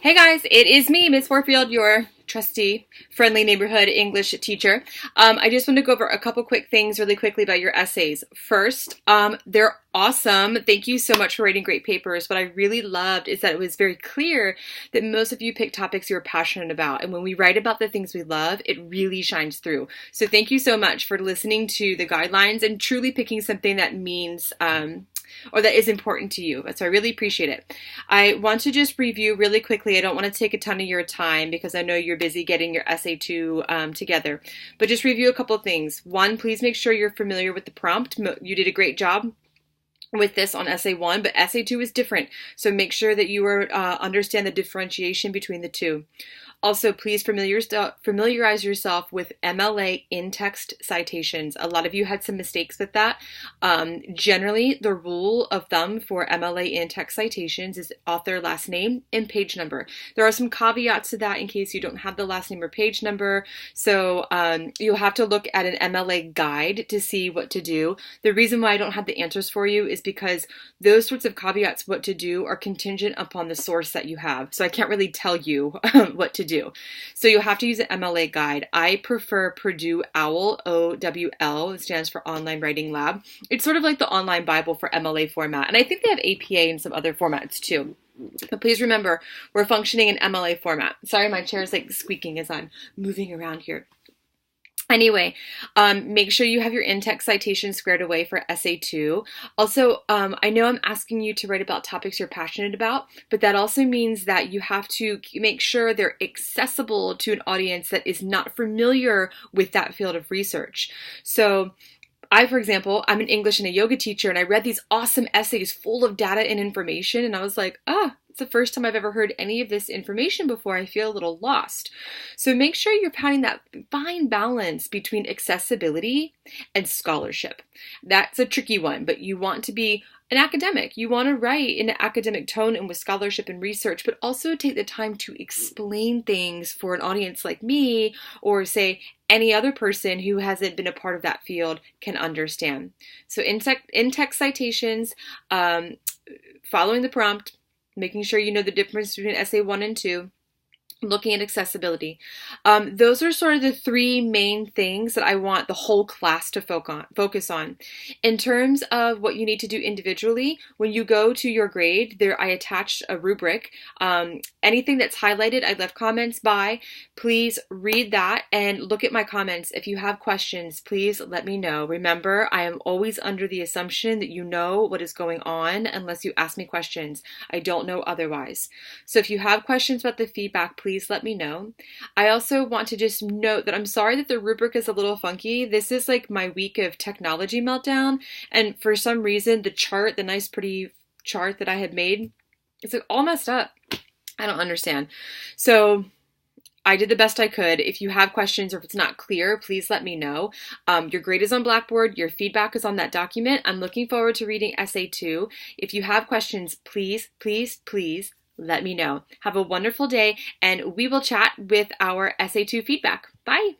Hey guys, it is me, Miss Warfield, your trusty, friendly neighborhood English teacher. I just want to go over a couple quick things really quickly about your essays. First, they're awesome. Thank you so much for writing great papers. What I really loved is that it was very clear that most of you picked topics you were passionate about. And when we write about the things we love, it really shines through. So thank you so much for listening to the guidelines and truly picking something that means or that is important to you. So I really appreciate it. I want to just review really quickly. I don't want to take a ton of your time because I know you're busy getting your essay together. But just review a couple of things. One, please make sure you're familiar with the prompt. You did a great job with this on essay 1, but essay 2 is different. So make sure that you understand the differentiation between the two. Also, please familiarize yourself with MLA in-text citations. A lot of you had some mistakes with that. Generally, the rule of thumb for MLA in-text citations is author, last name, and page number. There are some caveats to that in case you don't have the last name or page number. So you'll have to look at an MLA guide to see what to do. The reason why I don't have the answers for you is because those sorts of caveats, what to do, are contingent upon the source that you have. So I can't really tell you what to do. So you'll have to use an MLA guide. I prefer Purdue OWL, OWL. It stands for Online Writing Lab. It's sort of like the online Bible for MLA format. And I think they have APA and some other formats too. But please remember, we're functioning in MLA format. Sorry, my chair is like squeaking as I'm moving around here. Anyway, make sure you have your in-text citation squared away for essay 2. Also, I know I'm asking you to write about topics you're passionate about, but that also means that you have to make sure they're accessible to an audience that is not familiar with that field of research. So for example, I'm an English and a yoga teacher, and I read these awesome essays full of data and information, and I was like, it's the first time I've ever heard any of this information before. I feel a little lost. So make sure you're finding that fine balance between accessibility and scholarship. That's a tricky one, but you want to be an academic. You want to write in an academic tone and with scholarship and research, but also take the time to explain things for an audience like me, or say any other person who hasn't been a part of that field can understand. So in-text citations, following the prompt, making sure you know the difference between essay 1 and 2, looking at accessibility. Those are sort of the three main things that I want the whole class to focus on. In terms of what you need to do individually, when you go to your grade, I attached a rubric. Anything that's highlighted, I left comments by. Please read that and look at my comments. If you have questions, please let me know. Remember, I am always under the assumption that you know what is going on unless you ask me questions. I don't know otherwise. So if you have questions about the feedback, please let me know. I also want to just note that I'm sorry that the rubric is a little funky. This is like my week of technology meltdown, and for some reason the nice pretty chart that I had made, it's like all messed up. I don't understand. So I did the best I could. If you have questions or if it's not clear, please let me know. Your grade is on Blackboard. Your feedback is on that document. I'm looking forward to reading essay 2. If you have questions, please let me know. Have a wonderful day, and we will chat with our essay 2 feedback. Bye.